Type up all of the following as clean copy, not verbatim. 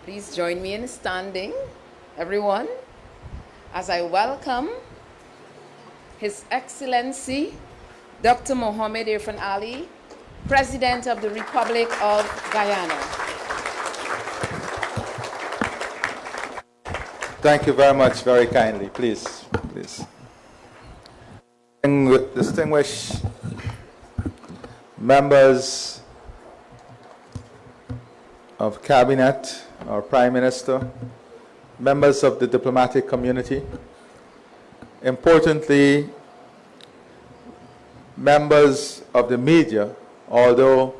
Please join me in standing, everyone, as I welcome His Excellency Dr. Mohammed Irfan Ali, President of the Republic of Guyana. Thank you very much, very kindly. Please. Distinguished members of Cabinet, our Prime Minister, members of the diplomatic community, importantly, members of the media, although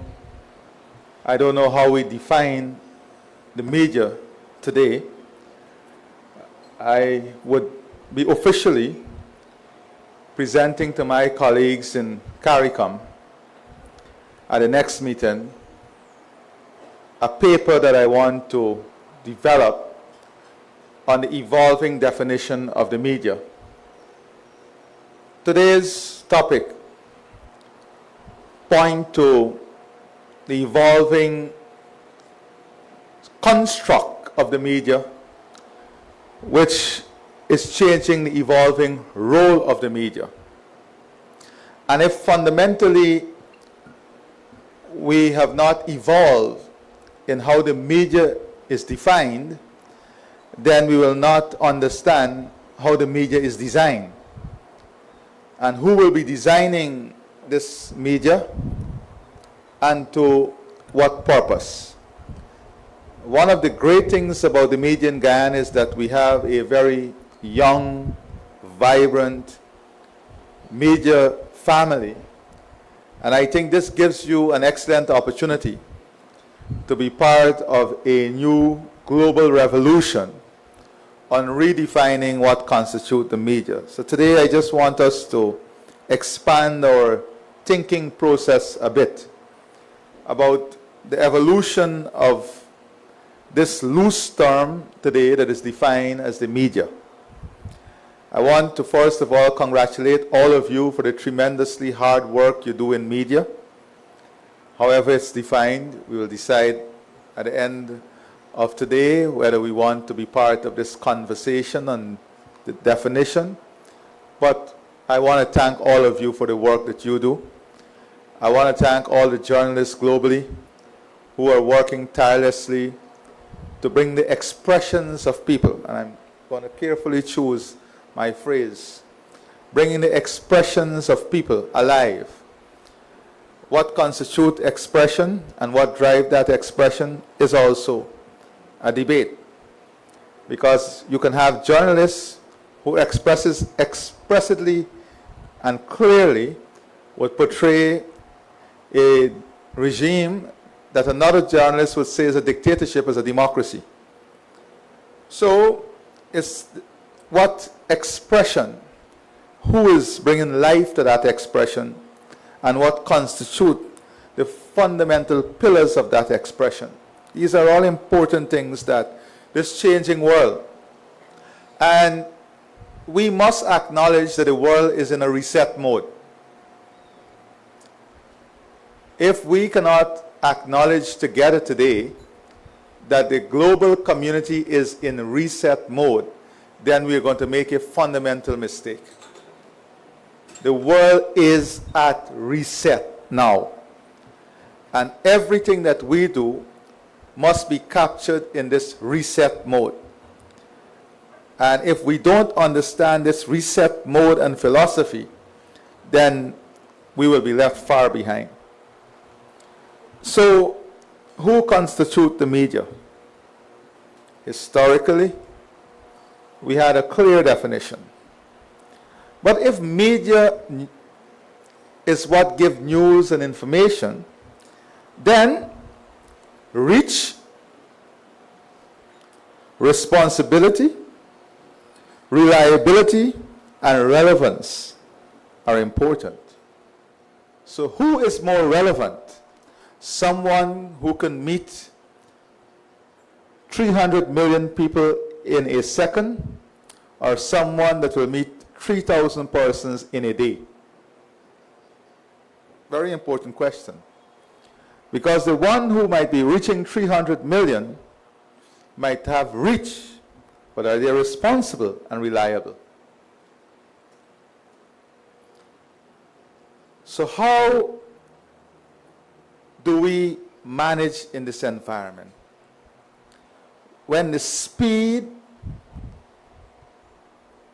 I don't know how we define the media today, I would be officially presenting to my colleagues in CARICOM at the next meeting a paper that I want to develop on the evolving definition of the media. Today's topic points to the evolving construct of the media, which is changing the evolving role of the media. And if fundamentally we have not evolved in how the media is defined, then we will not understand how the media is designed. And who will be designing this media and to what purpose? One of the great things about the media in Guyana is that we have a very young, vibrant media family. And I think this gives you an excellent opportunity to be part of a new global revolution on redefining what constitutes the media. So today I just want us to expand our thinking process a bit about the evolution of this loose term today that is defined as the media. I want to first of all congratulate all of you for the tremendously hard work you do in media. However it's defined, we will decide at the end of today whether we want to be part of this conversation on the definition. But I want to thank all of you for the work that you do. I want to thank all the journalists globally who are working tirelessly to bring the expressions of people, and I'm going to carefully choose my phrase, bringing the expressions of people alive. What constitutes expression and what drives that expression is also a debate. Because you can have journalists who expressly and clearly would portray a regime that another journalist would say is a dictatorship, is a democracy. So it's what expression, who is bringing life to that expression, and what constitute the fundamental pillars of that expression. These are all important things that this changing world, and we must acknowledge that the world is in a reset mode. If we cannot acknowledge together today that the global community is in reset mode, then we are going to make a fundamental mistake. The world is at reset now. And everything that we do must be captured in this reset mode. And if we don't understand this reset mode and philosophy, then we will be left far behind. So, who constitute the media? Historically, we had a clear definition. But if media is what gives news and information, then reach, responsibility, reliability, and relevance are important. So who is more relevant? Someone who can meet 300 million people in a second, or someone that will meet 3,000 persons in a day? Very important question. Because the one who might be reaching 300 million might have reach, but are they responsible and reliable? So how do we manage in this environment when the speed,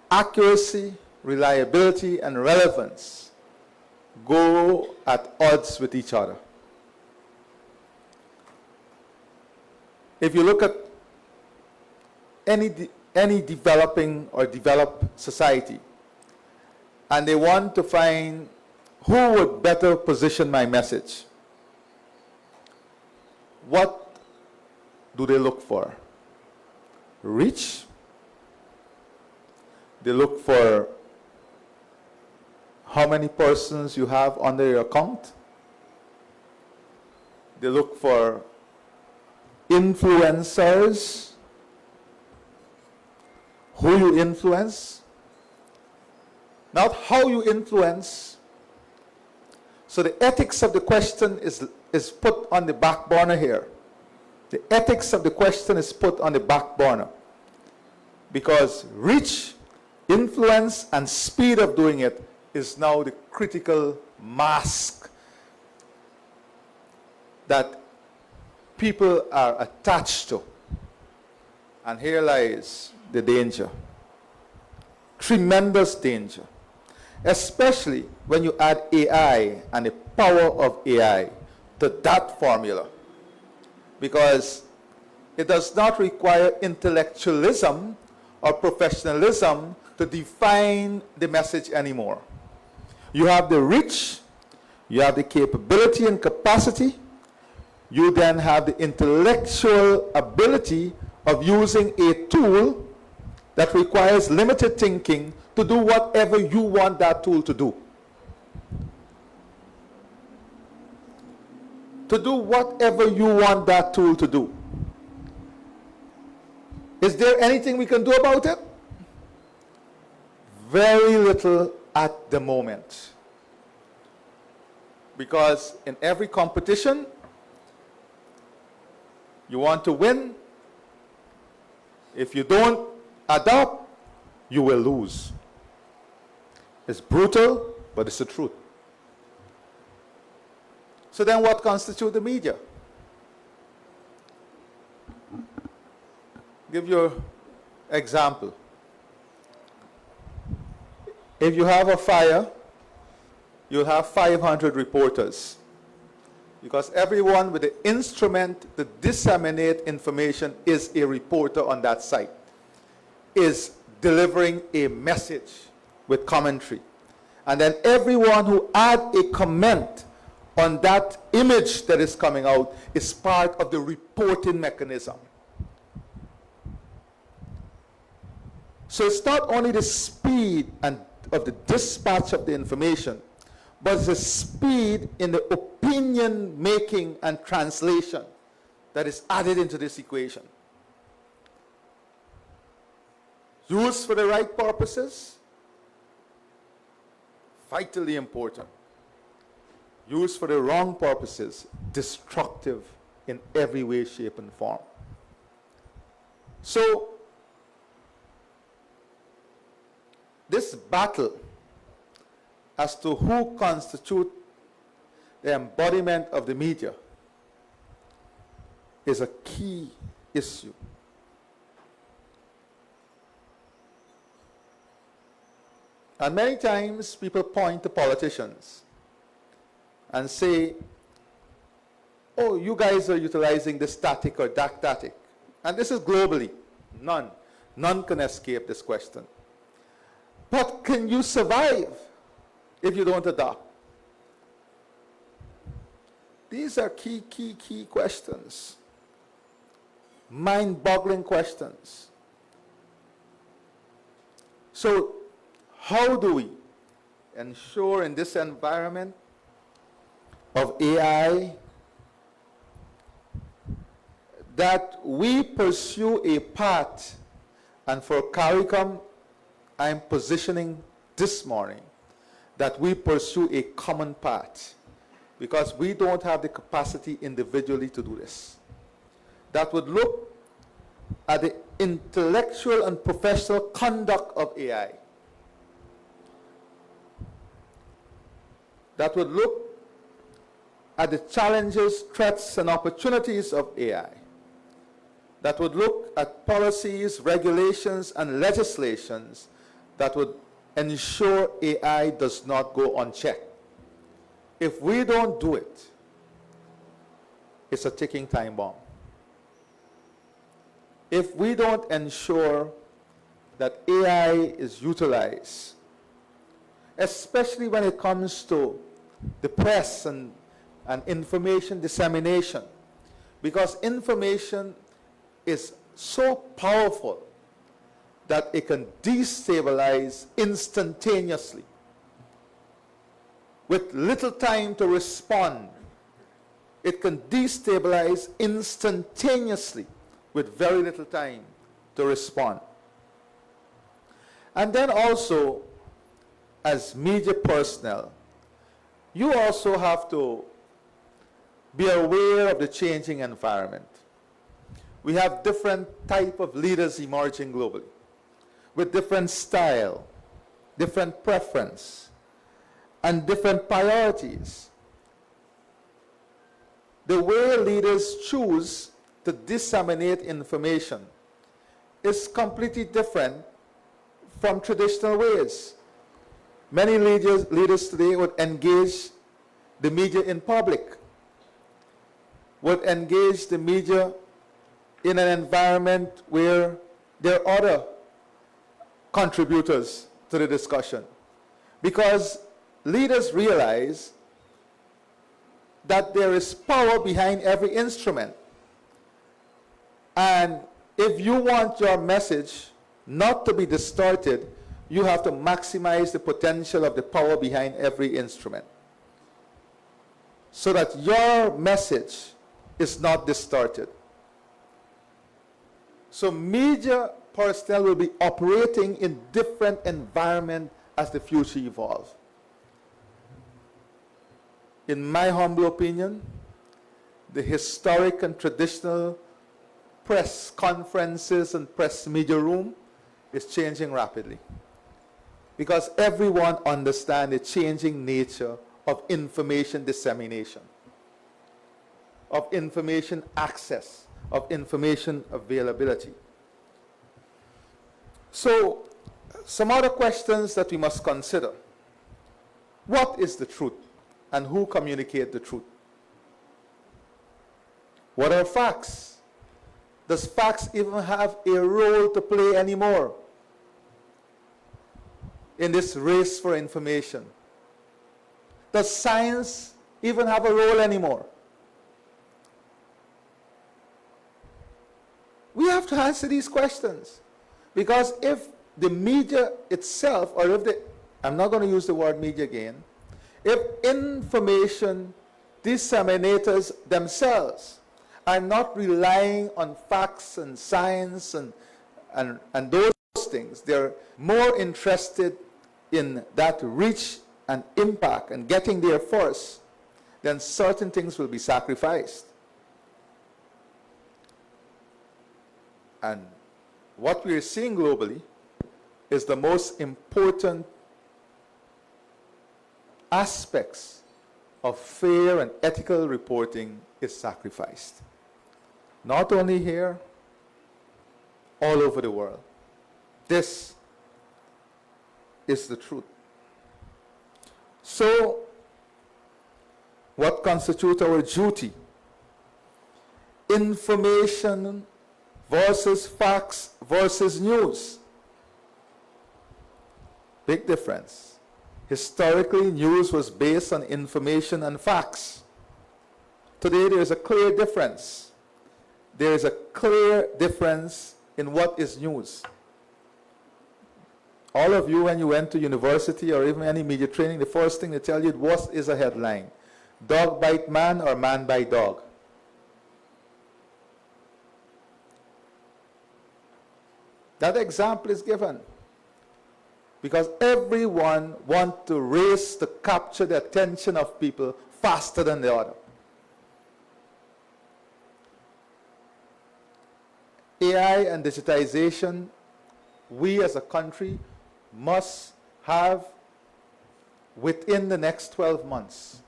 accuracy, reliability, and relevance go at odds with each other? If you look at any developing or developed society, and they want to find who would better position my message, what do they look for? Reach? They look for how many persons you have under your account. They look for influencers, who you influence, not how you influence. So the ethics of the question is put on the back burner here. The ethics of the question is put on the back burner because reach, influence, and speed of doing it is now the critical mask that people are attached to. And here lies the danger. Tremendous danger. Especially when you add AI and the power of AI to that formula. Because it does not require intellectualism or professionalism to define the message anymore. You have the reach, you have the capability and capacity, you then have the intellectual ability of using a tool that requires limited thinking to do whatever you want that tool to do. To do whatever you want that tool to do. Is there anything we can do about it? Very little at the moment. Because in every competition, you want to win. If you don't adapt, you will lose. It's brutal, but it's the truth. So then what constitutes the media? Give you an example. If you have a fire, you'll have 500 reporters. Because everyone with the instrument to disseminate information is a reporter on that site, is delivering a message with commentary. And then everyone who add a comment on that image that is coming out is part of the reporting mechanism. So it's not only the speed and of the dispatch of the information, but it's the speed in the opinion making and translation that is added into this equation. Used for the right purposes, vitally important. Used for the wrong purposes, destructive in every way, shape, and form. So, this battle as to who constitutes the embodiment of the media is a key issue. And many times people point to politicians and say, oh, you guys are utilizing this tactic or that tactic. And this is globally. None can escape this question. But can you survive if you don't adopt? These are key questions. Mind-boggling questions. So, how do we ensure in this environment of AI that we pursue a path, and for CARICOM, I'm positioning this morning that we pursue a common path, because we don't have the capacity individually to do this. That would look at the intellectual and professional conduct of AI. That would look at the challenges, threats, and opportunities of AI. That would look at policies, regulations, and legislations that would ensure AI does not go unchecked. If we don't do it, it's a ticking time bomb. If we don't ensure that AI is utilized, especially when it comes to the press and information dissemination, because information is so powerful that it can destabilize instantaneously with little time to respond. It can destabilize instantaneously with very little time to respond. And then also, as media personnel, you also have to be aware of the changing environment. We have different type of leaders emerging globally with different style, different preference, and different priorities. The way leaders choose to disseminate information is completely different from traditional ways. Many leaders today would engage the media in public, would engage the media in an environment where there are other contributors to the discussion. Because leaders realize that there is power behind every instrument. And if you want your message not to be distorted, you have to maximize the potential of the power behind every instrument, so that your message is not distorted. So media personnel will be operating in different environments as the future evolves. In my humble opinion, the historic and traditional press conferences and press media room is changing rapidly, because everyone understands the changing nature of information dissemination, of information access, of information availability. So, some other questions that we must consider. What is the truth, and who communicates the truth? What are facts? Does facts even have a role to play anymore in this race for information? Does science even have a role anymore? We have to answer these questions, because if the media itself, or if I'm not going to use the word media again, if information disseminators themselves are not relying on facts and science and those things, they're more interested in that reach and impact and getting there first, then certain things will be sacrificed. And what we are seeing globally is the most important aspects of fair and ethical reporting is sacrificed. Not only here, all over the world. This is the truth. So, what constitutes our duty? Information versus facts versus news. Big difference. Historically, news was based on information and facts. Today, there is a clear difference. There is a clear difference in what is news. All of you, when you went to university or even any media training, the first thing they tell you, what is a headline? Dog bite man or man bite dog? That example is given because everyone wants to race to capture the attention of people faster than the other. AI and digitization, we as a country must have, within the next 12 months,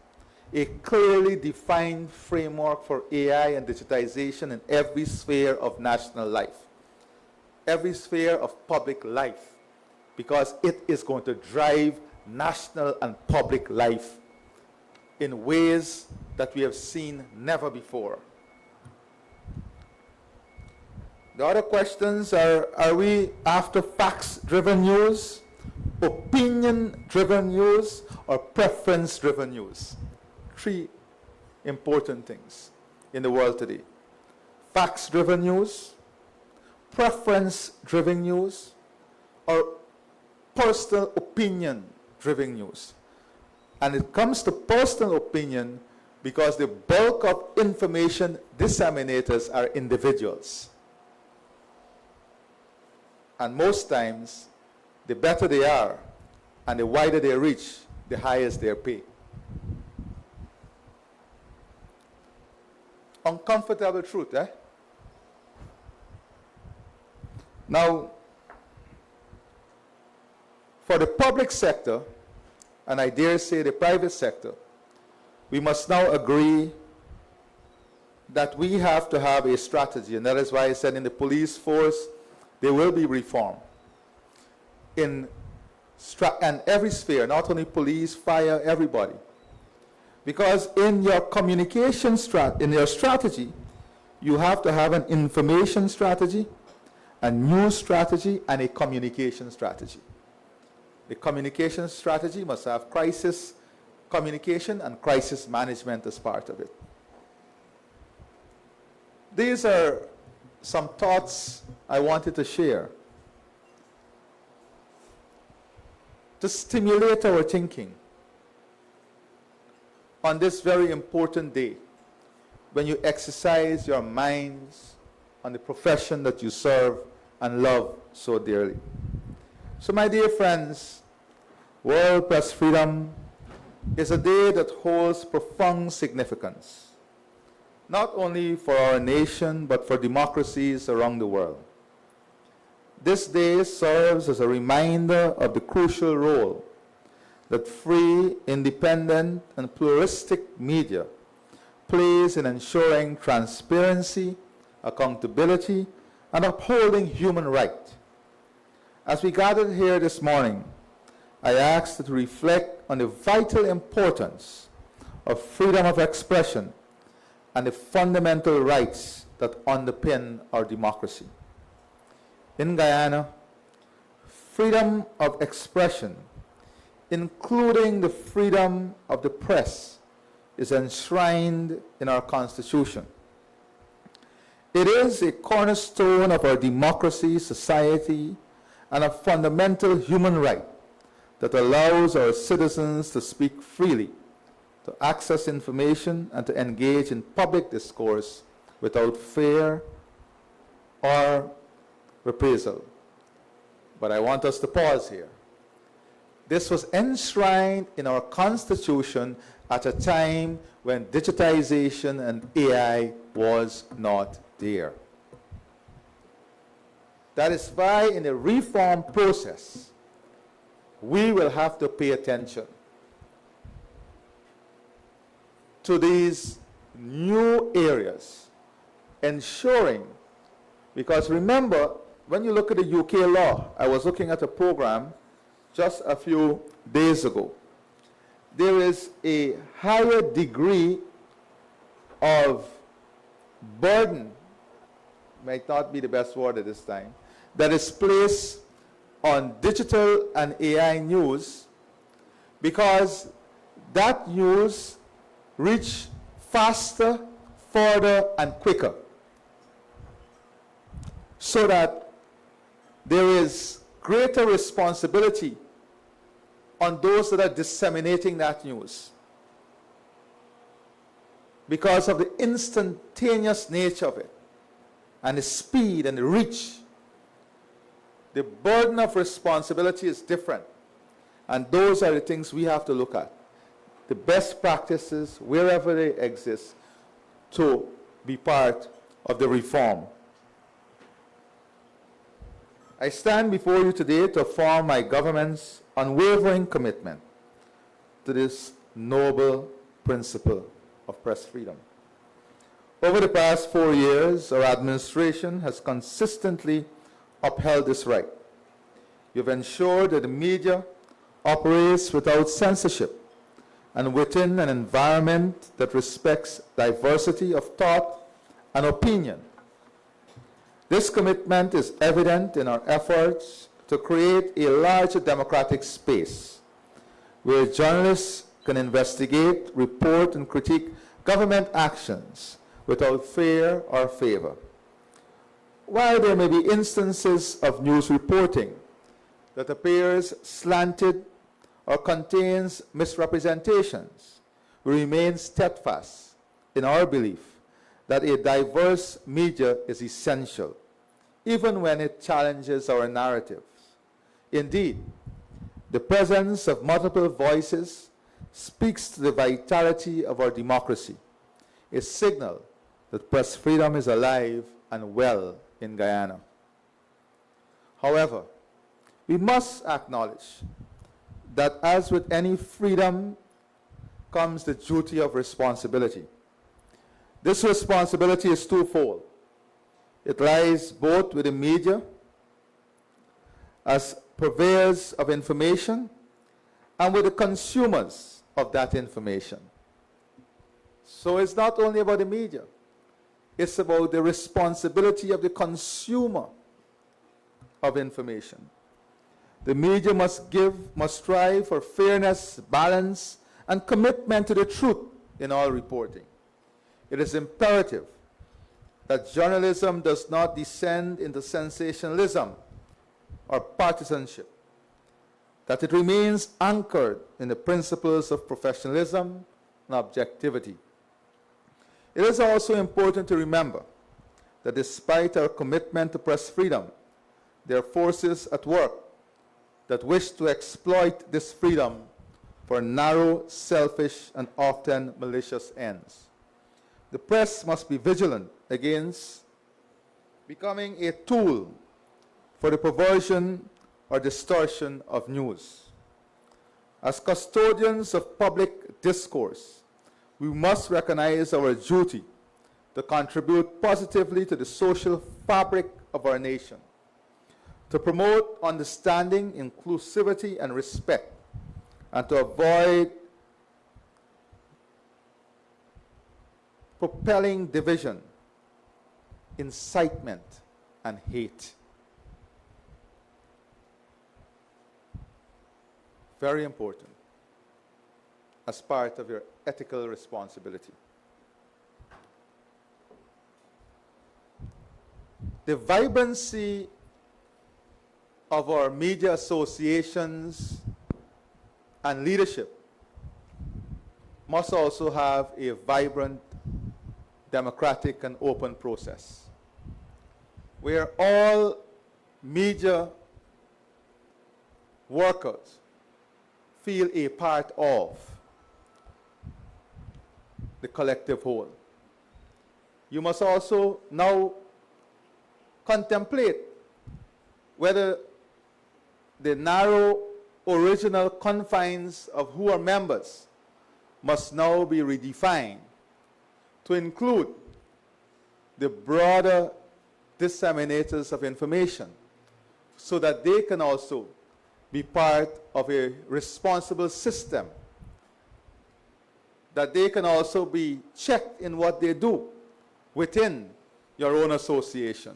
a clearly defined framework for AI and digitization in every sphere of national life, every sphere of public life, because it is going to drive national and public life in ways that we have seen never before. The other questions are we after facts-driven news, opinion-driven news, or preference-driven news? Three important things in the world today. Facts-driven news, preference-driven news, or personal opinion-driven news. And it comes to personal opinion because the bulk of information disseminators are individuals. And most times, the better they are and the wider they reach, the higher is their pay. Uncomfortable truth, eh? Now, for the public sector, and I dare say the private sector, we must now agree that we have to have a strategy, and that is why I said in the police force, there will be reform. In every sphere, not only police, fire, everybody. Because in your communication strategy, you have to have an information strategy, a news strategy, and a communication strategy. The communication strategy must have crisis communication and crisis management as part of it. These are some thoughts I wanted to share to stimulate our thinking on this very important day when you exercise your minds on the profession that you serve and love so dearly. So my dear friends, World Press Freedom is a day that holds profound significance, not only for our nation, but for democracies around the world. This day serves as a reminder of the crucial role that free, independent, and pluralistic media plays in ensuring transparency, accountability, and upholding human rights. As we gathered here this morning, I ask that we reflect on the vital importance of freedom of expression and the fundamental rights that underpin our democracy. In Guyana, freedom of expression, including the freedom of the press, is enshrined in our Constitution. It is a cornerstone of our democracy, society, and a fundamental human right that allows our citizens to speak freely, to access information, and to engage in public discourse without fear or reprisal. But I want us to pause here. This was enshrined in our Constitution at a time when digitization and AI was not there. That is why in the reform process, we will have to pay attention to these new areas, ensuring, because remember, when you look at the UK law, I was looking at a program just a few days ago. There is a higher degree of burden, might not be the best word at this time, that is placed on digital and AI news, because that news reach faster, further, and quicker. So that there is greater responsibility on those that are disseminating that news, because of the instantaneous nature of it and the speed and the reach. The burden of responsibility is different, and those are the things we have to look at. The best practices, wherever they exist, to be part of the reform. I stand before you today to affirm my government's unwavering commitment to this noble principle of press freedom. Over the past 4 years, our administration has consistently upheld this right. You've ensured that the media operates without censorship and within an environment that respects diversity of thought and opinion. This commitment is evident in our efforts to create a larger democratic space where journalists can investigate, report, and critique government actions without fear or favor. While there may be instances of news reporting that appears slanted or contains misrepresentations, we remain steadfast in our belief that a diverse media is essential, even when it challenges our narratives. Indeed, the presence of multiple voices speaks to the vitality of our democracy, a signal that press freedom is alive and well in Guyana. However, we must acknowledge that as with any freedom comes the duty of responsibility. This responsibility is twofold. It lies both with the media as purveyors of information and with the consumers of that information. So it's not only about the media, it's about the responsibility of the consumer of information. The media must strive for fairness, balance, and commitment to the truth in all reporting. It is imperative that journalism does not descend into sensationalism or partisanship, that it remains anchored in the principles of professionalism and objectivity. It is also important to remember that despite our commitment to press freedom, there are forces at work that wish to exploit this freedom for narrow, selfish, and often malicious ends. The press must be vigilant against becoming a tool for the perversion or distortion of news. As custodians of public discourse, we must recognize our duty to contribute positively to the social fabric of our nation, to promote understanding, inclusivity, and respect, and to avoid propelling division, incitement, and hate. Very important as part of your ethical responsibility. The vibrancy of our media associations and leadership must also have a vibrant, democratic, and open process, where all media workers feel a part of the collective whole. You must also now contemplate whether the narrow original confines of who are members must now be redefined to include the broader disseminators of information so that they can also be part of a responsible system, that they can also be checked in what they do within your own association.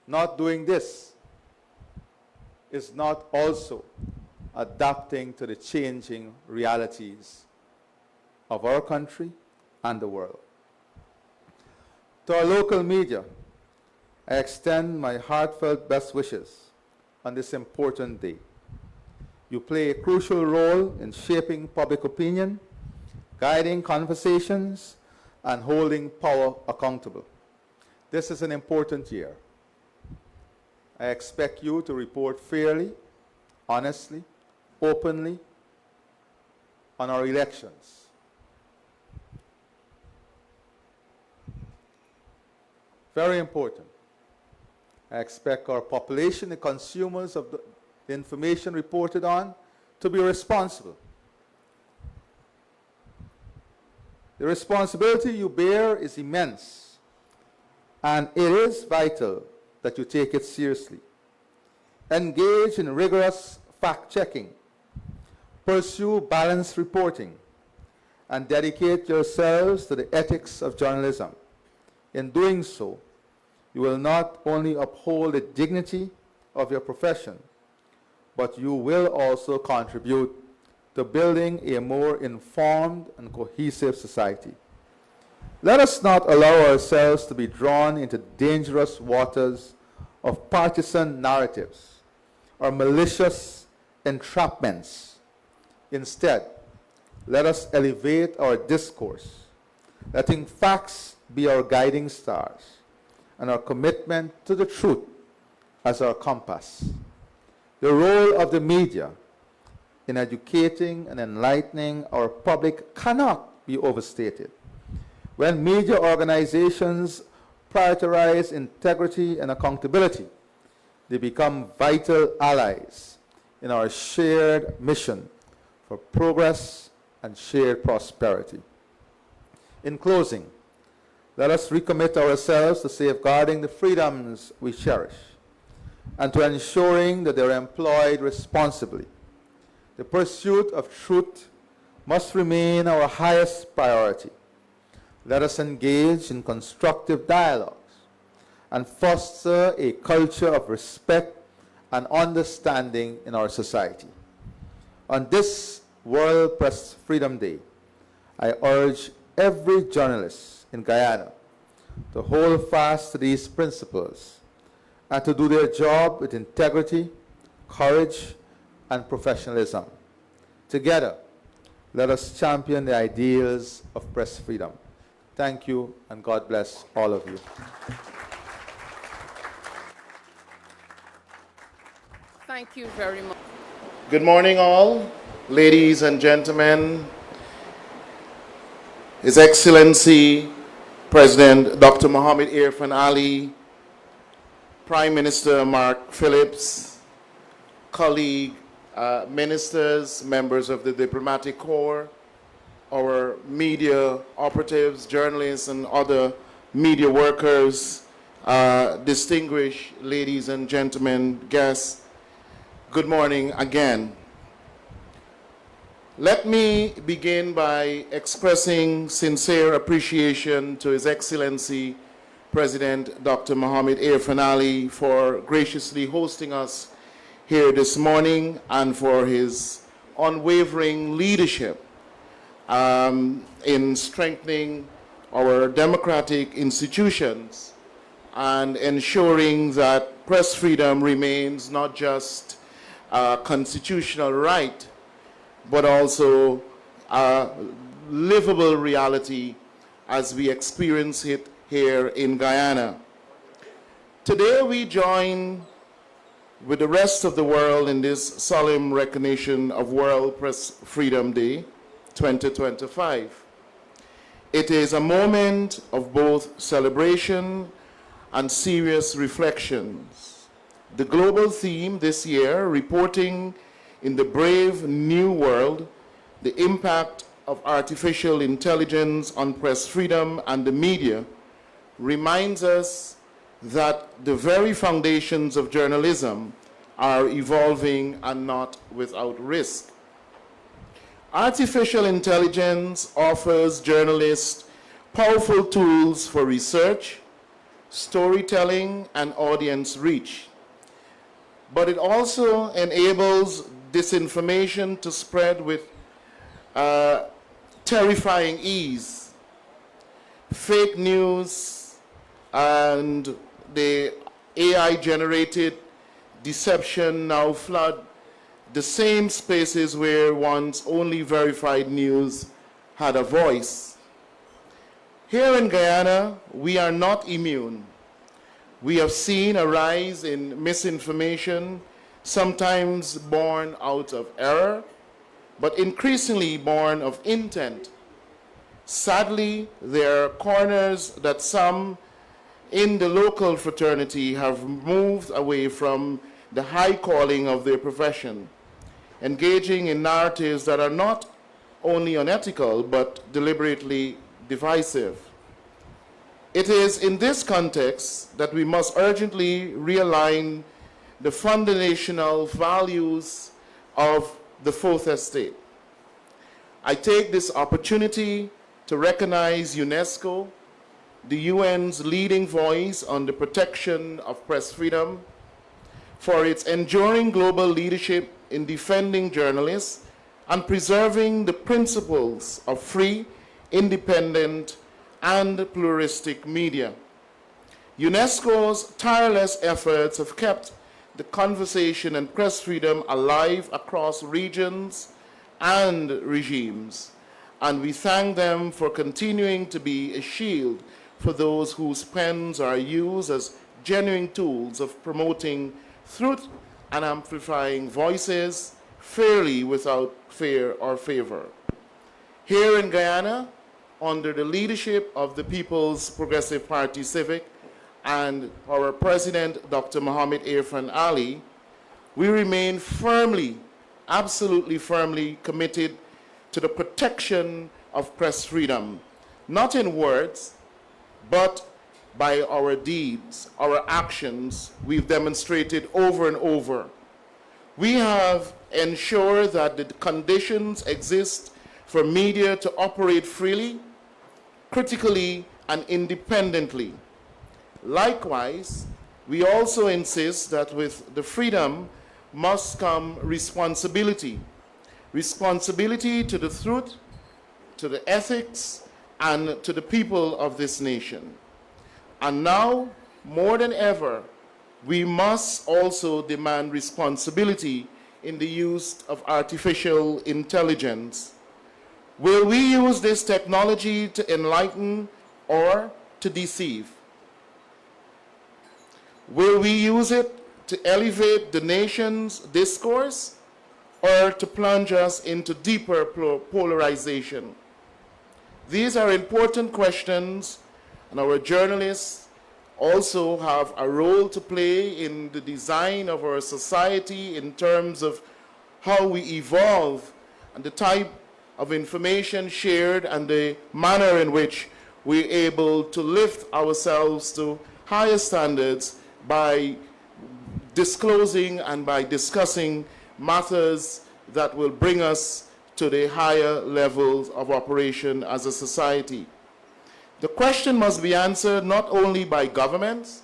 Not doing this is not also adapting to the changing realities of our country and the world. To our local media, I extend my heartfelt best wishes on this important day. You play a crucial role in shaping public opinion, guiding conversations, and holding power accountable. This is an important year. I expect you to report fairly, honestly, openly on our elections. Very important. I expect our population, the consumers of the information reported on, to be responsible. The responsibility you bear is immense, and it is vital that you take it seriously. Engage in rigorous fact-checking, pursue balanced reporting, and dedicate yourselves to the ethics of journalism. In doing so, you will not only uphold the dignity of your profession, but you will also contribute to building a more informed and cohesive society. Let us not allow ourselves to be drawn into dangerous waters of partisan narratives or malicious entrapments. Instead, let us elevate our discourse, letting facts be our guiding stars and our commitment to the truth as our compass. The role of the media in educating and enlightening our public cannot be overstated. When media organizations prioritize integrity and accountability, they become vital allies in our shared mission for progress and shared prosperity. In closing, let us recommit ourselves to safeguarding the freedoms we cherish and to ensuring that they are employed responsibly. The pursuit of truth must remain our highest priority. Let us engage in constructive dialogues and foster a culture of respect and understanding in our society. On this World Press Freedom Day, I urge every journalist in Guyana to hold fast to these principles and to do their job with integrity, courage, and professionalism. Together, let us champion the ideals of press freedom. Thank you, and God bless all of you. Thank you very much. Good morning, all, ladies and gentlemen. His Excellency President Dr. Mohammed Irfan Ali, Prime Minister Mark Phillips, colleague ministers, members of the diplomatic corps, our media operatives, journalists, and other media workers, distinguished ladies and gentlemen, guests, good morning again. Let me begin by expressing sincere appreciation to His Excellency President Dr. Mohammed Irfan Ali for graciously hosting us here this morning and for his unwavering leadership in strengthening our democratic institutions and ensuring that press freedom remains not just a constitutional right, but also a livable reality as we experience it here in Guyana. Today we join with the rest of the world in this solemn recognition of World Press Freedom Day 2025. It is a moment of both celebration and serious reflections. The global theme this year, reporting in the brave new world, the impact of artificial intelligence on press freedom and the media, reminds us that the very foundations of journalism are evolving and not without risk. Artificial intelligence offers journalists powerful tools for research, storytelling, and audience reach. But it also enables disinformation to spread with terrifying ease. Fake news and the AI-generated deception now flood the same spaces where once only verified news had a voice. Here in Guyana, we are not immune. We have seen a rise in misinformation, sometimes born out of error, but increasingly born of intent. Sadly, there are corners that some in the local fraternity have moved away from the high calling of their profession, engaging in narratives that are not only unethical but deliberately divisive. It is in this context that we must urgently realign the foundational values of the Fourth Estate. I take this opportunity to recognize UNESCO, the UN's leading voice on the protection of press freedom, for its enduring global leadership in defending journalists and preserving the principles of free, independent, and pluralistic media. UNESCO's tireless efforts have kept the conversation and press freedom alive across regions and regimes, and we thank them for continuing to be a shield for those whose pens are used as genuine tools of promoting truth and amplifying voices fairly without fear or favor. Here in Guyana, under the leadership of the People's Progressive Party Civic and our President, Dr. Mohammed Irfan Ali, we remain firmly, absolutely firmly committed to the protection of press freedom, not in words, but by our deeds, our actions. We've demonstrated over and over. We have ensured that the conditions exist for media to operate freely, critically, and independently. Likewise, we also insist that with the freedom must come responsibility. Responsibility to the truth, to the ethics, and to the people of this nation. And now, more than ever, we must also demand responsibility in the use of artificial intelligence. Will we use this technology to enlighten or to deceive? Will we use it to elevate the nation's discourse or to plunge us into deeper polarization? These are important questions, and our journalists also have a role to play in the design of our society in terms of how we evolve and the type of information shared and the manner in which we're able to lift ourselves to higher standards by disclosing and by discussing matters that will bring us to the higher levels of operation as a society. The question must be answered not only by governments,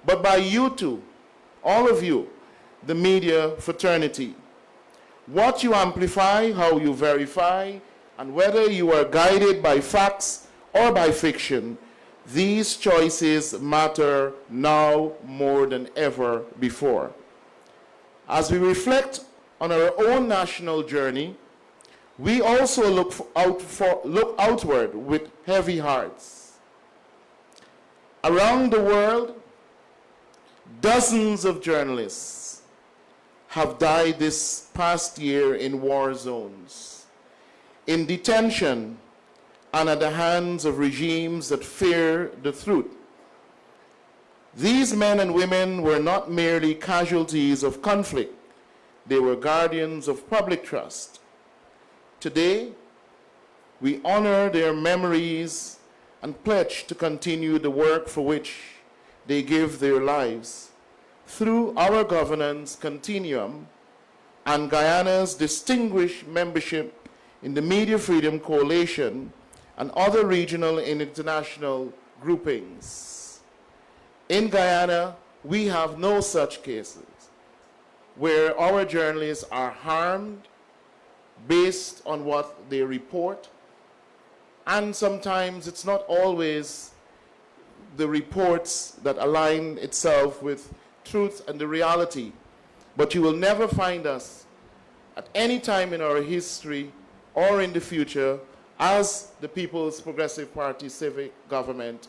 but by you too, all of you, the media fraternity. What you amplify, how you verify, and whether you are guided by facts or by fiction, these choices matter now more than ever before. As we reflect on our own national journey, we also look outward with heavy hearts. Around the world, dozens of journalists have died this past year in war zones, in detention, and at the hands of regimes that fear the truth. These men and women were not merely casualties of conflict, they were guardians of public trust. Today, we honor their memories and pledge to continue the work for which they give their lives through our governance continuum and Guyana's distinguished membership in the Media Freedom Coalition and other regional and international groupings. In Guyana, we have no such cases where our journalists are harmed based on what they report, and sometimes it's not always the reports that align itself with truth and the reality. But you will never find us at any time in our history or in the future as the People's Progressive Party civic government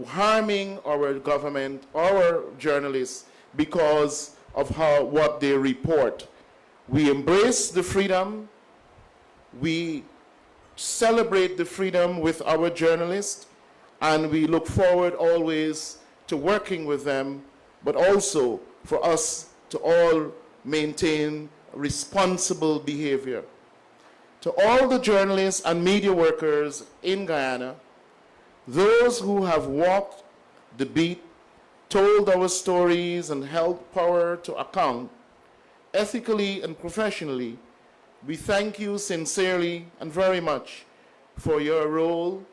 harming our government, our journalists, because of what they report. We embrace the freedom, we celebrate the freedom with our journalists, and we look forward always to working with them, but also for us to all maintain responsible behavior. To all the journalists and media workers in Guyana, those who have walked the beat, told our stories, and held power to account, ethically and professionally, we thank you sincerely and very much for your role,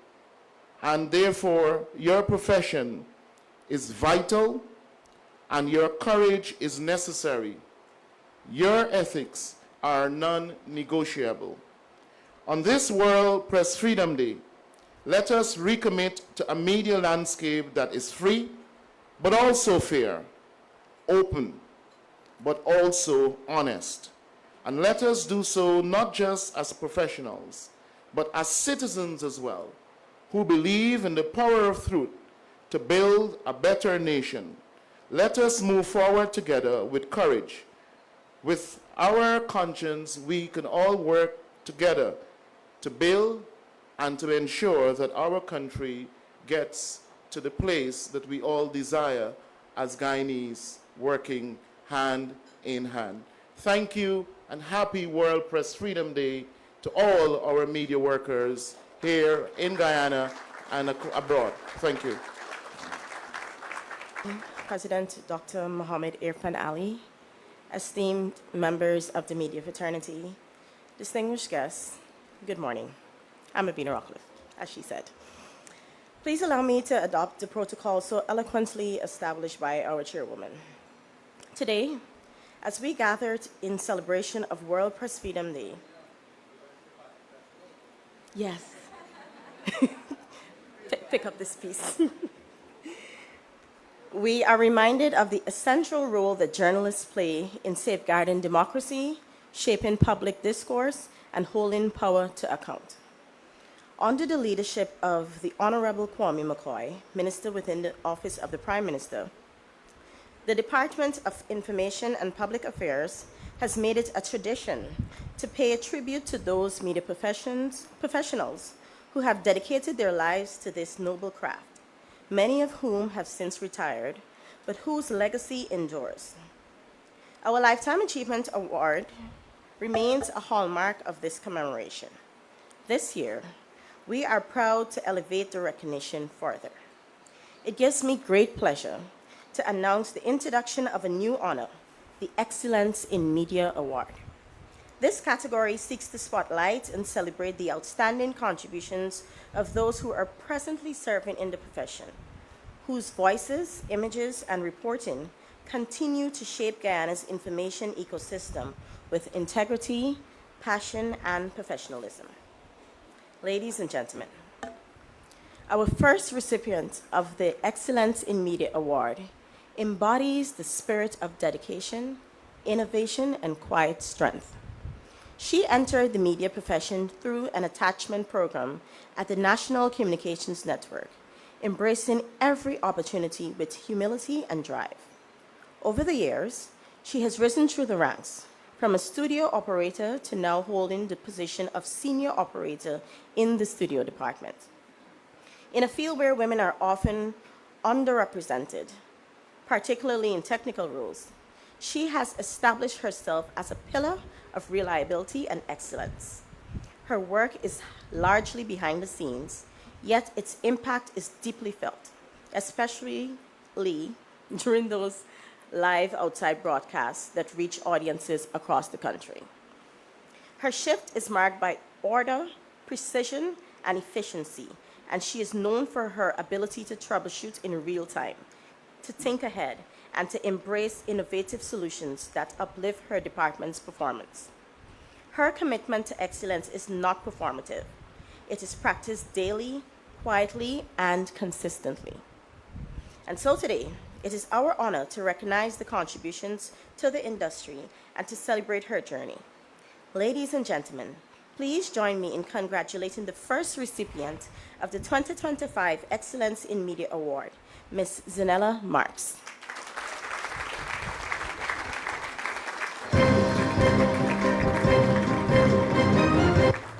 and therefore your profession is vital and your courage is necessary. Your ethics are non-negotiable. On this World Press Freedom Day, let us recommit to a media landscape that is free, but also fair, open, but also honest. And let us do so not just as professionals, but as citizens as well, who believe in the power of truth to build a better nation. Let us move forward together with courage. With our conscience, we can all work together to build and to ensure that our country gets to the place that we all desire as Guyanese, working hand in hand. Thank you, and happy World Press Freedom Day to all our media workers here in Guyana and abroad. Thank you. President Dr. Mohammed Irfan Ali, esteemed members of the media fraternity, distinguished guests, good morning. I'm Abina Rockcliffe, as she said. Please allow me to adopt the protocol so eloquently established by our chairwoman. Today, as we gathered in celebration of World Press Freedom Day, yes, pick up this piece. We are reminded of the essential role that journalists play in safeguarding democracy, shaping public discourse, and holding power to account. Under the leadership of the Honorable Kwame McCoy, Minister within the Office of the Prime Minister, the Department of Information and Public Affairs has made it a tradition to pay a tribute to those media professionals who have dedicated their lives to this noble craft, many of whom have since retired, but whose legacy endures. Our Lifetime Achievement Award remains a hallmark of this commemoration. This year, we are proud to elevate the recognition further. It gives me great pleasure to announce the introduction of a new honor, the Excellence in Media Award. This category seeks to spotlight and celebrate the outstanding contributions of those who are presently serving in the profession, whose voices, images, and reporting continue to shape Guyana's information ecosystem with integrity, passion, and professionalism. Ladies and gentlemen, our first recipient of the Excellence in Media Award embodies the spirit of dedication, innovation, and quiet strength. She entered the media profession through an attachment program at the National Communications Network, embracing every opportunity with humility and drive. Over the years, she has risen through the ranks, from a studio operator to now holding the position of senior operator in the studio department. In a field where women are often underrepresented, particularly in technical roles, she has established herself as a pillar of reliability and excellence. Her work is largely behind the scenes, yet its impact is deeply felt, especially during those live outside broadcasts that reach audiences across the country. Her shift is marked by order, precision, and efficiency, and she is known for her ability to troubleshoot in real time, to think ahead, and to embrace innovative solutions that uplift her department's performance. Her commitment to excellence is not performative. It is practiced daily, quietly, and consistently. And so today, it is our honor to recognize the contributions to the industry and to celebrate her journey. Ladies and gentlemen, please join me in congratulating the first recipient of the 2025 Excellence in Media Award, Ms. Zanella Marks.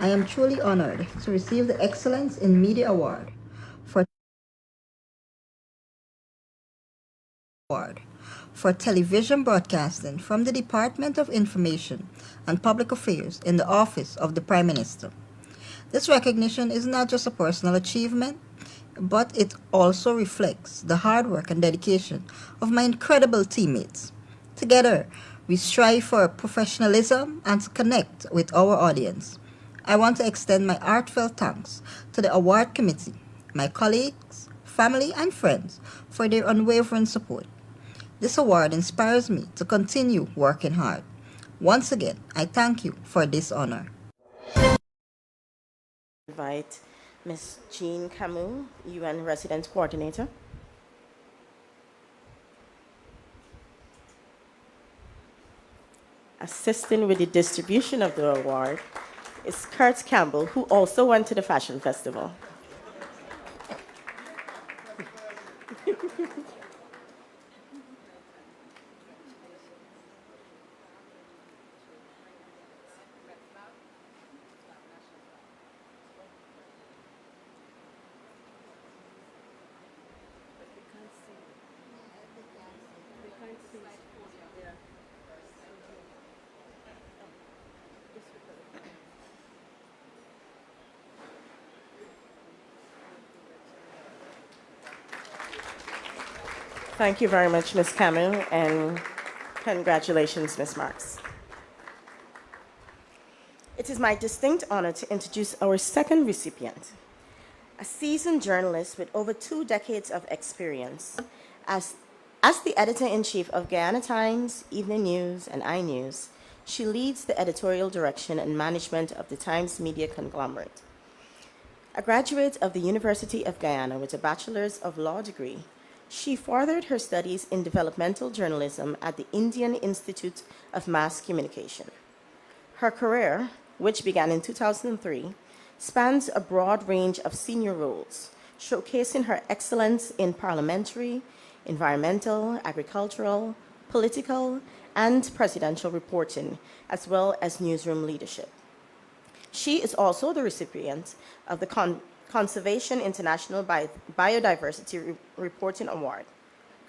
I am truly honored to receive the Excellence in Media Award for television broadcasting from the Department of Information and Public Affairs in the Office of the Prime Minister. This recognition is not just a personal achievement, but it also reflects the hard work and dedication of my incredible teammates. Together, we strive for professionalism and to connect with our audience. I want to extend my heartfelt thanks to the award committee, my colleagues, family, and friends for their unwavering support. This award inspires me to continue working hard. Once again, I thank you for this honor. Invite Ms. Jean Camus, UN Resident Coordinator. Assisting with the distribution of the award is Kurt Campbell, who also went to the Fashion Festival. Thank you very much, Ms. Camus, and congratulations, Ms. Marks. It is my distinct honor to introduce our second recipient, a seasoned journalist with over 2 decades of experience. As the editor-in-chief of Guyana Times, Evening News, and iNews, she leads the editorial direction and management of the Times media conglomerate. A graduate of the University of Guyana with a Bachelor's of Law degree, she furthered her studies in developmental journalism at the Indian Institute of Mass Communication. Her career, which began in 2003, spans a broad range of senior roles, showcasing her excellence in parliamentary, environmental, agricultural, political, and presidential reporting, as well as newsroom leadership. She is also the recipient of the Conservation International Biodiversity Reporting Award.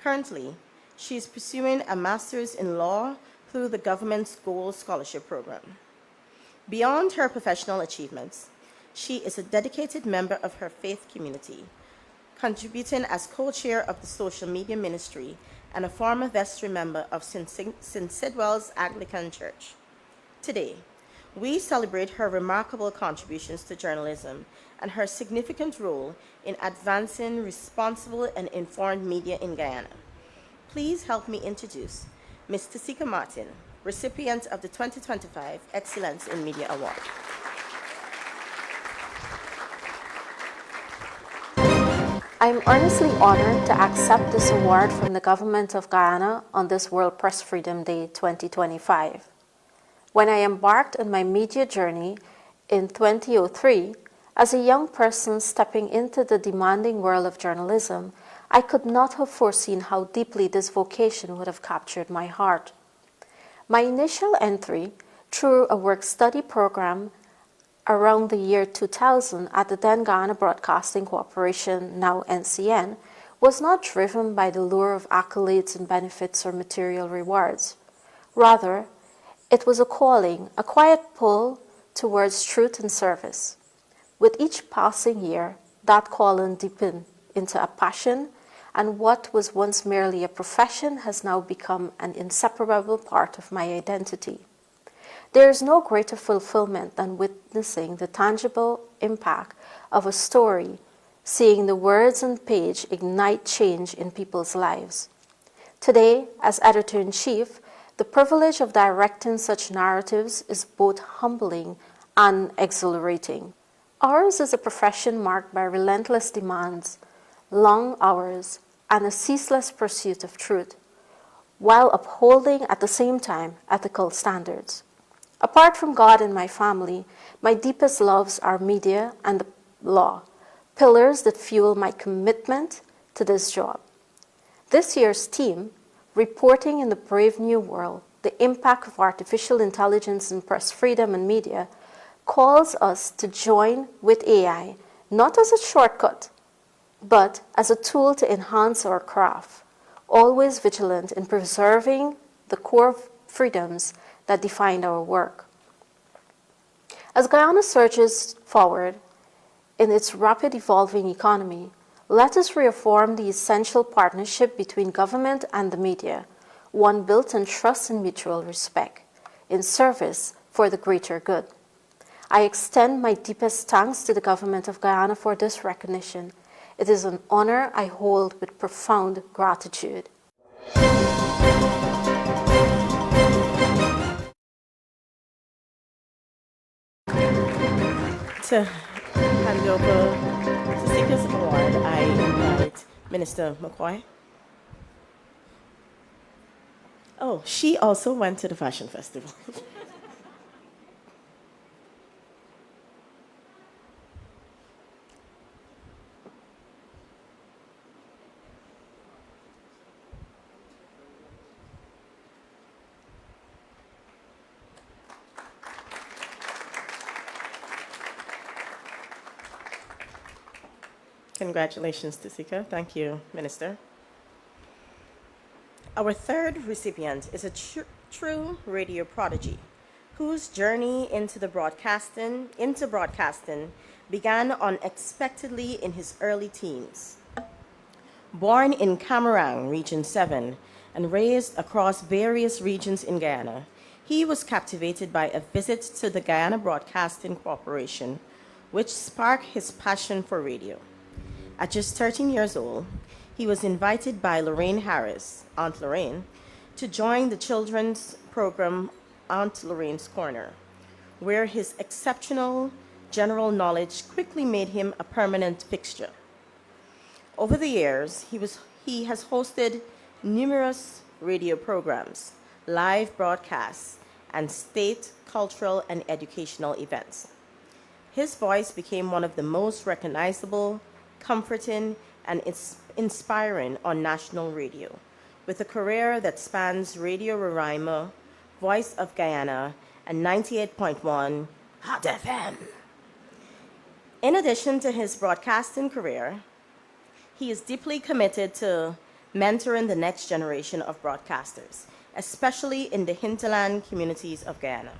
Currently, she is pursuing a master's in law through the government's Gold Scholarship Program. Beyond her professional achievements, she is a dedicated member of her faith community, contributing as co-chair of the social media ministry and a former vestry member of St. Sidwell's Anglican Church. Today, we celebrate her remarkable contributions to journalism and her significant role in advancing responsible and informed media in Guyana. Please help me introduce Ms. Tasika Martin, recipient of the 2025 Excellence in Media Award. I'm earnestly honored to accept this award from the Government of Guyana on this World Press Freedom Day 2025. When I embarked on my media journey in 2003, as a young person stepping into the demanding world of journalism, I could not have foreseen how deeply this vocation would have captured my heart. My initial entry through a work-study program around the year 2000 at the then Ghana Broadcasting Corporation, now NCN, was not driven by the lure of accolades and benefits or material rewards. Rather, it was a calling, a quiet pull towards truth and service. With each passing year, that calling deepened into a passion, and what was once merely a profession has now become an inseparable part of my identity. There is no greater fulfillment than witnessing the tangible impact of a story, seeing the words on page ignite change in people's lives. Today, as editor-in-chief, the privilege of directing such narratives is both humbling and exhilarating. Ours is a profession marked by relentless demands, long hours, and a ceaseless pursuit of truth, while upholding at the same time ethical standards. Apart from God and my family, my deepest loves are media and the law, pillars that fuel my commitment to this job. This year's theme, Reporting in the Brave New World, the Impact of Artificial Intelligence in Press Freedom and Media, calls us to join with AI, not as a shortcut, but as a tool to enhance our craft, always vigilant in preserving the core freedoms that define our work. As Guyana surges forward in its rapid evolving economy, let us reaffirm the essential partnership between government and the media, one built on trust and mutual respect, in service for the greater good. I extend my deepest thanks to the government of Guyana for this recognition. It is an honor I hold with profound gratitude. To hand over to Seeker's Award, I invite Minister McCoy. Oh, she also went to the Fashion Festival. Congratulations to Sika. Thank you, Minister. Our third recipient is a true radio prodigy whose journey into broadcasting began unexpectedly in his early teens. Born in Camarang, Region 7, and raised across various regions in Guyana, he was captivated by a visit to the Guyana Broadcasting Corporation, which sparked his passion for radio. At just 13 years old, he was invited by Lorraine Harris, Aunt Lorraine, to join the children's program Aunt Lorraine's Corner, where his exceptional general knowledge quickly made him a permanent fixture. Over the years, he has hosted numerous radio programs, live broadcasts, and state cultural and educational events. His voice became one of the most recognizable, comforting, and inspiring on national radio, with a career that spans Radio Roraima, Voice of Guyana, and 98.1 Hot FM. In addition to his broadcasting career, he is deeply committed to mentoring the next generation of broadcasters, especially in the hinterland communities of Guyana.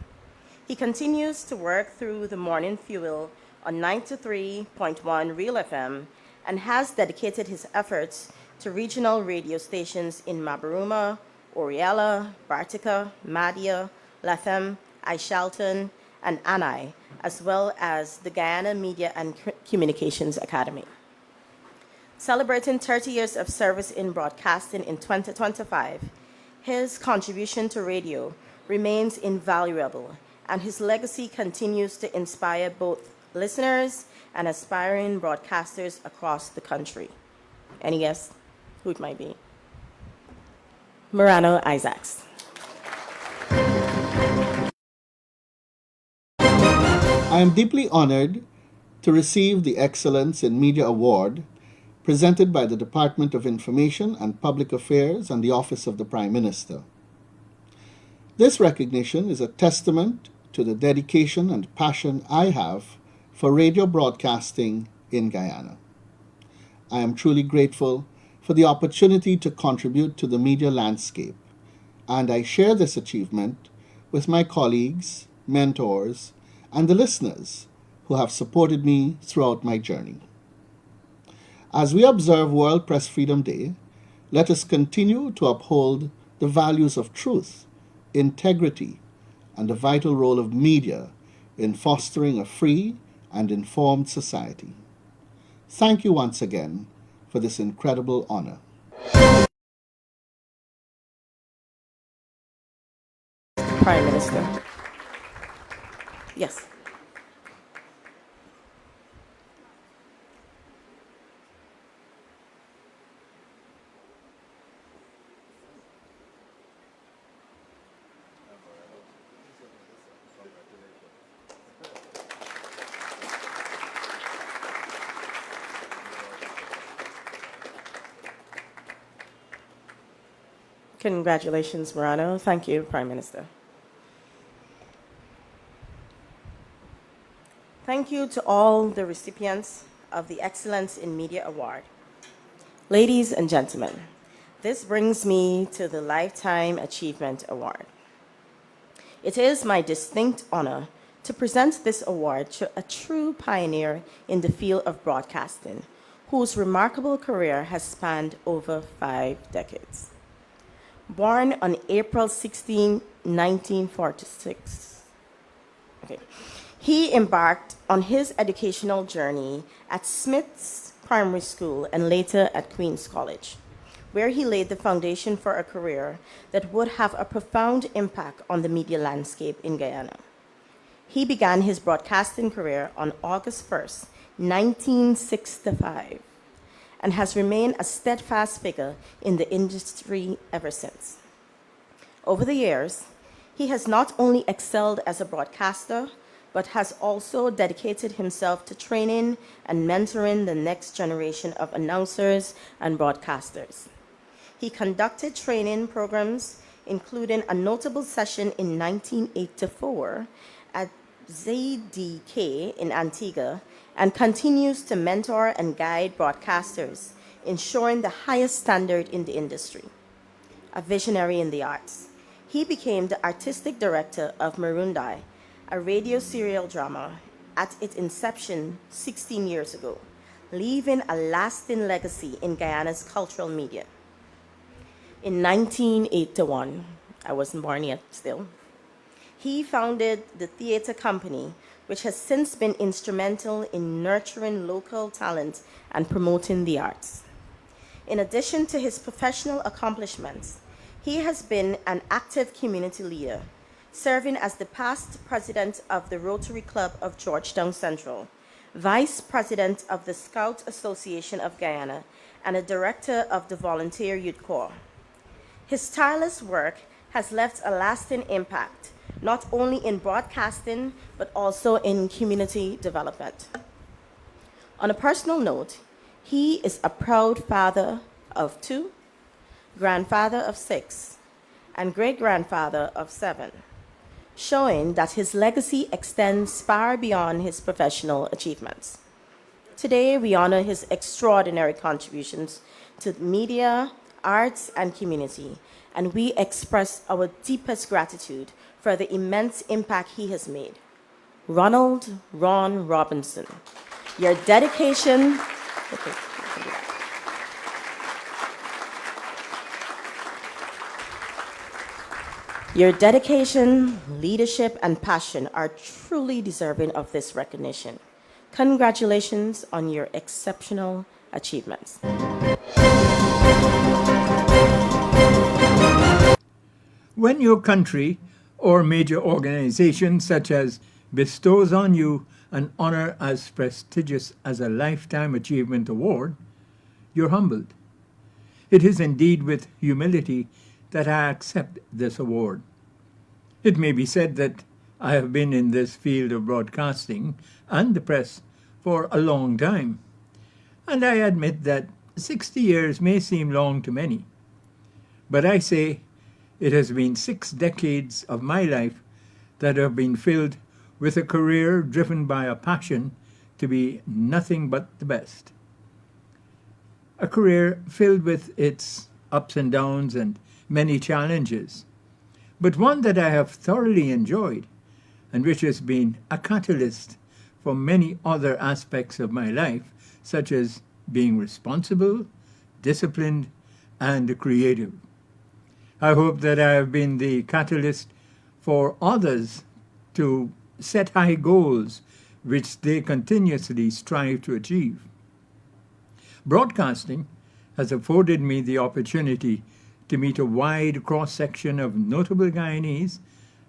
He continues to work through the morning fuel on 93.1 Real FM and has dedicated his efforts to regional radio stations in Mabaruma, Oriella, Bartica, Madia, Latham, Aishalton, and Anai, as well as the Guyana Media and Communications Academy. Celebrating 30 years of service in broadcasting in 2025, his contribution to radio remains invaluable, and his legacy continues to inspire both listeners and aspiring broadcasters across the country. Any guess who it might be? Morano Isaacs. I am deeply honored to receive the Excellence in Media Award presented by the Department of Information and Public Affairs and the Office of the Prime Minister. This recognition is a testament to the dedication and passion I have for radio broadcasting in Guyana. I am truly grateful for the opportunity to contribute to the media landscape, and I share this achievement with my colleagues, mentors, and the listeners who have supported me throughout my journey. As we observe World Press Freedom Day, let us continue to uphold the values of truth, integrity, and the vital role of media in fostering a free and informed society. Thank you once again for this incredible honor. Prime Minister. Yes. Congratulations, Morano. Thank you, Prime Minister. Thank you to all the recipients of the Excellence in Media Award. Ladies and gentlemen, This brings me to the Lifetime Achievement Award. It is my distinct honor to present this award to a true pioneer in the field of broadcasting, whose remarkable career has spanned over 5 decades. Born on April 16, 1946, he embarked on his educational journey at Smith's Primary School and later at Queen's College, where he laid the foundation for a career that would have a profound impact on the media landscape in Guyana. He began his broadcasting career on August 1st, 1965, and has remained a steadfast figure in the industry ever since. Over the years, he has not only excelled as a broadcaster, but has also dedicated himself to training and mentoring the next generation of announcers and broadcasters. He conducted training programs, including a notable session in 1984 at ZDK in Antigua, and continues to mentor and guide broadcasters, ensuring the highest standard in the industry. A visionary in the arts, he became the artistic director of Maroondai, a radio serial drama at its inception 16 years ago, leaving a lasting legacy in Guyana's cultural media. In 1981, I wasn't born yet still, he founded the theater company, which has since been instrumental in nurturing local talent and promoting the arts. In addition to his professional accomplishments, he has been an active community leader, serving as the past president of the Rotary Club of Georgetown Central, vice president of the Scout Association of Guyana, and a director of the Volunteer Youth Corps. His tireless work has left a lasting impact, not only in broadcasting, but also in community development. On a personal note, he is a proud father of 2, grandfather of 6, and great-grandfather of 7, showing that his legacy extends far beyond his professional achievements. Today, we honor his extraordinary contributions to media, arts, and community, and we express our deepest gratitude for the immense impact he has made. Ronald Ron Robinson, your dedication... Your dedication, leadership, and passion are truly deserving of this recognition. Congratulations on your exceptional achievements. When your country or major organization such as bestows on you an honor as prestigious as a Lifetime Achievement Award, you're humbled. It is indeed with humility that I accept this award. It may be said that I have been in this field of broadcasting and the press for a long time, and I admit that 60 years may seem long to many. But I say it has been 6 decades of my life that have been filled with a career driven by a passion to be nothing but the best. A career filled with its ups and downs and many challenges, but one that I have thoroughly enjoyed and which has been a catalyst for many other aspects of my life, such as being responsible, disciplined, and creative. I hope that I have been the catalyst for others to set high goals which they continuously strive to achieve. Broadcasting has afforded me the opportunity to meet a wide cross-section of notable Guyanese,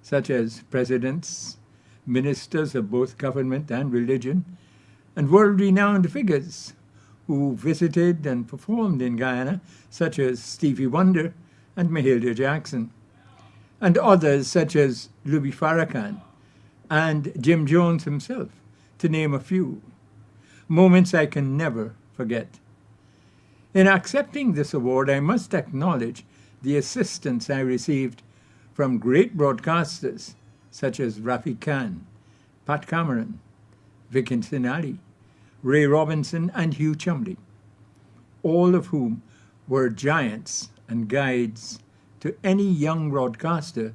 such as presidents, ministers of both government and religion, and world-renowned figures who visited and performed in Guyana, such as Stevie Wonder and Mahalia Jackson, and others such as Louis Farrakhan and Jim Jones himself, to name a few. Moments I can never forget. In accepting this award, I must acknowledge the assistance I received from great broadcasters such as Rafi Khan, Pat Cameron, Vincent Ali, Ray Robinson, and Hugh Chumley, all of whom were giants and guides to any young broadcaster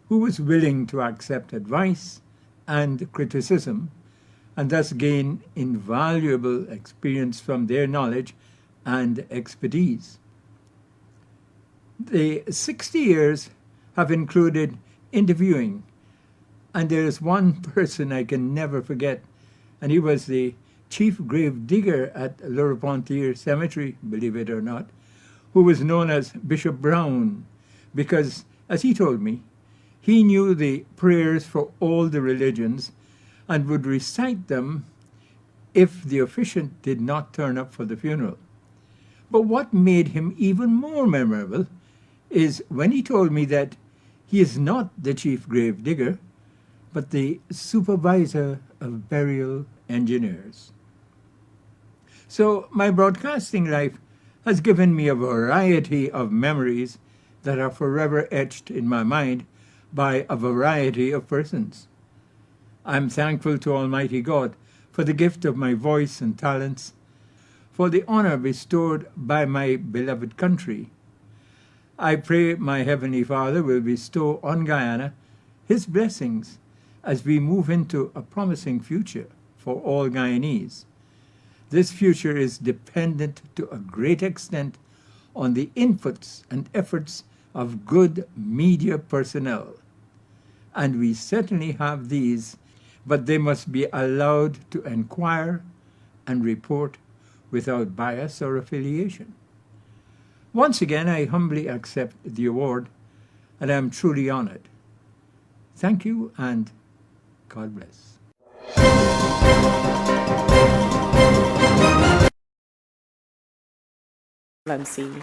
who was willing to accept advice and criticism and thus gain invaluable experience from their knowledge and expertise. The 60 years have included interviewing, and there is one person I can never forget, and he was the chief grave digger at Le Repentir Cemetery, believe it or not, who was known as Bishop Brown, because, as he told me, he knew the prayers for all the religions and would recite them if the officiant did not turn up for the funeral. But what made him even more memorable is when he told me that he is not the chief grave digger, but the supervisor of burial engineers. So my broadcasting life has given me a variety of memories that are forever etched in my mind by a variety of persons. I'm thankful to Almighty God for the gift of my voice and talents, for the honor bestowed by my beloved country. I pray my Heavenly Father will bestow on Guyana His blessings as we move into a promising future for all Guyanese. This future is dependent to a great extent on the inputs and efforts of good media personnel. And we certainly have these, but they must be allowed to inquire and report without bias or affiliation. Once again, I humbly accept the award, and I am truly honored. Thank you, and God bless. Excellency.